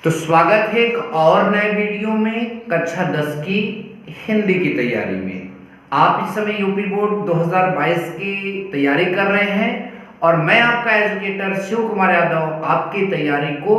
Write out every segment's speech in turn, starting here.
तो स्वागत है एक और नए वीडियो में कक्षा 10 की हिंदी की तैयारी में। आप इस समय यूपी बोर्ड 2022 की तैयारी कर रहे हैं और मैं आपका एजुकेटर शिव कुमार यादव आपकी तैयारी को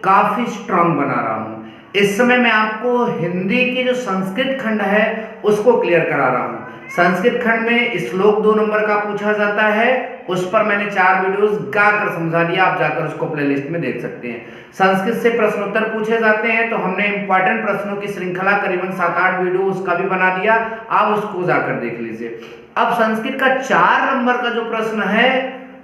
काफ़ी स्ट्रांग बना रहा हूं। इस समय मैं आपको हिंदी की जो संस्कृत खंड है उसको क्लियर करा रहा हूं। संस्कृत खंड में श्लोक 2 नंबर का पूछा जाता है, उस पर मैंने 4 वीडियोस गाकर समझा दिया, आप जाकर उसको प्लेलिस्ट में देख सकते हैं। संस्कृत से प्रश्नोत्तर पूछे जाते हैं तो हमने इंपॉर्टेंट प्रश्नों की श्रृंखला करीबन 7-8 वीडियो उसका भी बना दिया, आप उसको जाकर देख लीजिए। अब संस्कृत का 4 नंबर का जो प्रश्न है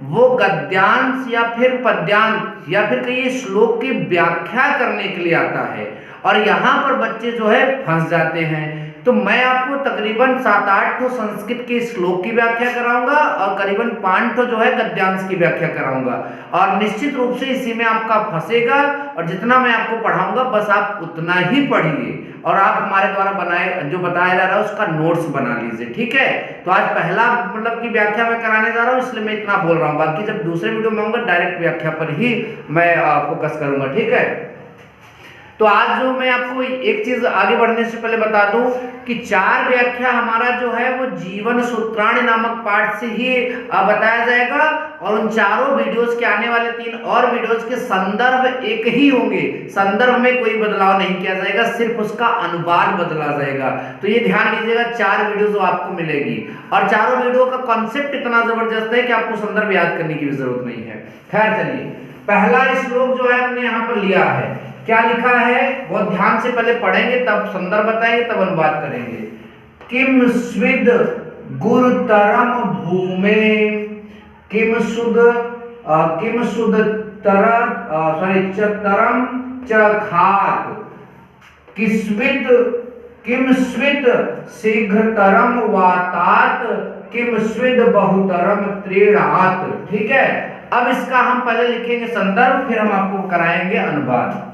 वो गद्यांश या फिर पद्यांश या फिर कहीं श्लोक की व्याख्या करने के लिए आता है और यहाँ पर बच्चे जो है फंस जाते हैं। तो मैं आपको तकरीबन 7-8 तो संस्कृत के श्लोक की व्याख्या कराऊंगा और करीबन 5 तो जो है गद्यांश की व्याख्या कराऊंगा और निश्चित रूप से इसी में आपका फंसेगा और जितना मैं आपको पढ़ाऊंगा बस आप उतना ही पढ़िए और आप हमारे द्वारा बनाए जो बताया जा रहा है उसका नोट्स बना लीजिए, ठीक है। तो आज पहला मतलब की व्याख्या मैं कराने जा रहा हूँ, इसलिए मैं इतना बोल रहा हूँ। बाकी जब दूसरे वीडियो में आऊंगा डायरेक्ट व्याख्या पर ही मैं फोकस करूंगा, ठीक है। तो आज जो मैं आपको एक चीज आगे बढ़ने से पहले बता दूं कि 4 व्याख्या हमारा जो है वो जीवन सूत्राणि नामक पाठ से ही बताया जाएगा और उन चारों वीडियोस के आने वाले 3 और वीडियोस के संदर्भ एक ही होंगे। संदर्भ में कोई बदलाव नहीं किया जाएगा, सिर्फ उसका अनुवाद बदला जाएगा। तो ये ध्यान दीजिएगा, 4 वीडियो जो आपको मिलेगी और चारों वीडियो का कॉन्सेप्ट इतना जबरदस्त है कि आपको संदर्भ याद करने की भी जरूरत नहीं है। खैर चलिए, पहला श्लोक जो है हमने यहाँ पर लिया है, क्या लिखा है वो ध्यान से पहले पढ़ेंगे, तब संदर्भ बताएंगे, तब अनुवाद करेंगे। किम स्विद गुरुतरम भूमे किम सुद तरम च खात किम स्विद शीघ्रतरम वातात किम स्विद बहुतरम त्रीणात। ठीक है, अब इसका हम पहले लिखेंगे संदर्भ, फिर हम आपको कराएंगे अनुवाद।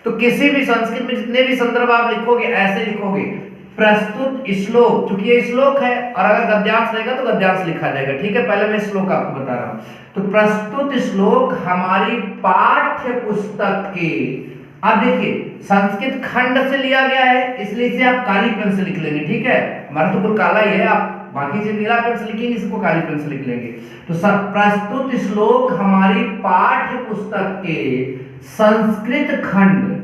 तो किसी भी संस्कृत में जितने भी संदर्भ आप लिखोगे ऐसे लिखोगे, प्रस्तुत श्लोक, क्योंकि ये श्लोक है और अगर गद्यांश रहेगा तो गद्यांश लिखा जाएगा, ठीक है। पहले मैं श्लोक आपको बता रहा हूं। तो प्रस्तुत श्लोक हमारी पाठ्य पुस्तक के, अब देखिए संस्कृत खंड से लिया गया है इसलिए इसे आप काली पेन से लिख लेंगे, ठीक है। हमारा तो कुल काला ही है, आप बाकी से नीला पेन से लिखेंगे, इसको काली पेन से लिख लेंगे। तो प्रस्तुत श्लोक हमारी पाठ्य पुस्तक के संस्कृत खंड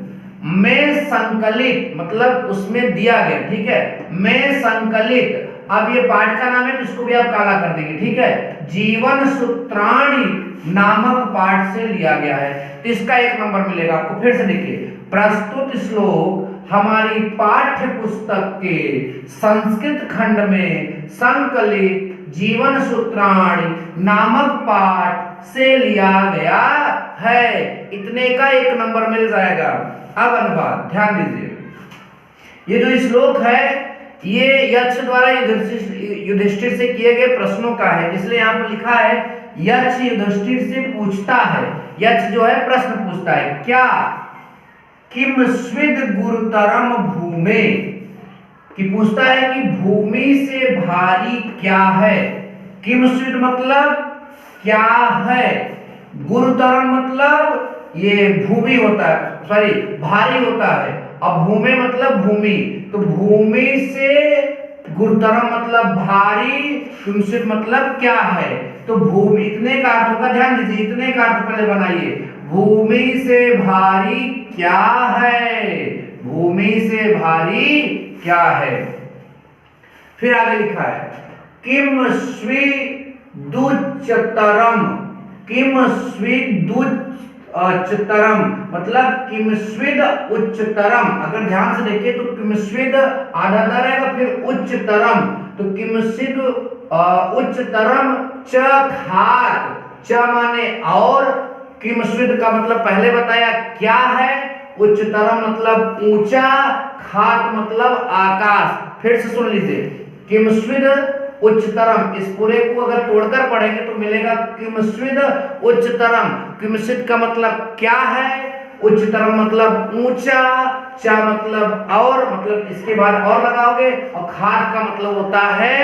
में संकलित, मतलब उसमें दिया गया, ठीक है, में संकलित, अब ये पाठ का नाम है तो इसको भी आप काला कर देंगे, ठीक है, जीवन सूत्राणि नामक पाठ से लिया गया है। तो इसका 1 नंबर मिलेगा आपको। फिर से देखिए, प्रस्तुत श्लोक हमारी पाठ्य पुस्तक के संस्कृत खंड में संकलित जीवन सूत्राणि नामक पाठ से लिया गया है, इतने का 1 नंबर मिल जाएगा। अब अनुवाद ध्यान दीजिए, ये जो श्लोक है ये यक्ष द्वारा युधिष्ठिर से किए गए प्रश्नों का है, इसलिए यहाँ पर लिखा है यक्ष युधिष्ठिर से पूछता है। यक्ष जो है प्रश्न पूछता है, क्या किम स्विद गुरुतरम भूमे, कि पूछता है कि भूमि से भारी क्या है। किम स्विद मतलब क्या है, गुरुतरम मतलब ये भूमि होता है, सॉरी भारी होता है, अब भूमि मतलब भूमि, तो भूमि से गुरुतरम मतलब भारी, किंचित मतलब क्या है। तो भूमि इतने का अर्थ होगा, ध्यान दीजिए, इतने का अर्थ पहले बनाइए, भूमि से भारी क्या है, भूमि से भारी क्या है। फिर आगे लिखा है किम स्विदुच्चतरम, किम स्विदुच्चतरम मतलब किम स्विद उच्चतरम, अगर ध्यान से देखिए तो किम स्विद आधा दा रहेगा, फिर उच्चतरम, तो किम स्विद उच्चतरम च खात, च माने और, किम स्विद का मतलब पहले बताया क्या है, उच्चतरम मतलब ऊंचा, खात मतलब आकाश। फिर से सुन लीजिए, किम स्विद उच्चतरम, इस पूरे को अगर तोड़कर पढ़ेंगे तो मिलेगा किम स्विद उच्चतरम। किम स्विद का मतलब क्या है, उच्चतरम मतलब ऊंचा, चा मतलब और, मतलब इसके बाद और लगाओगे, और खात का मतलब होता है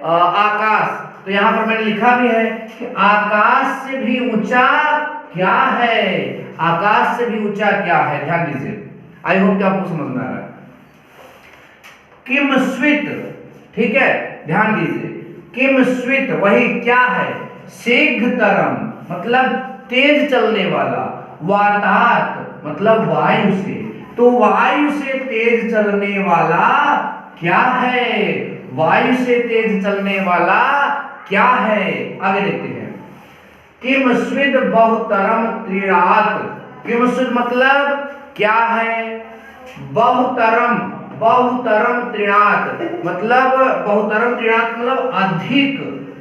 आकाश। तो यहाँ पर मैंने लिखा भी है कि आकाश से भी ऊंचा क्या है, आकाश से भी ऊंचा क्या है। ध्यान दीजिए, आई होप कि आपको समझ में आ रहा है। किम स्वित, ठीक है, ध्यान दीजिए, किम स्वित वही क्या है, शीघ्रतरम मतलब तेज चलने वाला, वातात मतलब वायु से, तो वायु से तेज चलने वाला क्या है, वायु से तेज चलने वाला क्या है। आगे देखते हैं, किम स्विद बहुतरम त्रिणात, किम स्विद मतलब क्या है, बहुतरम, बहुतरम त्रिणात मतलब बहुतरम त्रिणात मतलब अधिक,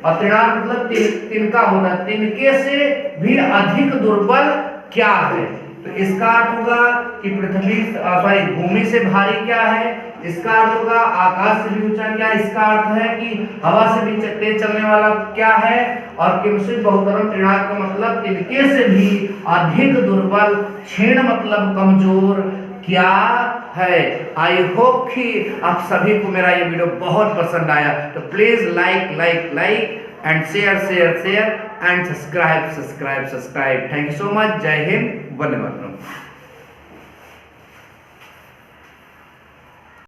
और त्रिणात मतलब तिनका होना, तिनके से भी अधिक दुर्बल क्या है। तो इसका अर्थ होगा कि पृथ्वी सॉरी भूमि से भारी क्या है, इसका अर्थ होगा आकाश से भी ऊंचा क्या है, इसका अर्थ है कि हवा से भी तेज चलने वाला क्या है, और किमस्वित बहुतरम त्रिणात का मतलब तिनके से भी अधिक दुर्बल, क्षीण मतलब कमजोर क्या है। आई होप कि आप सभी को मेरा ये वीडियो बहुत पसंद आया, तो please like and share and subscribe. Thank you so much. जय हिंद, वंदे मातरम।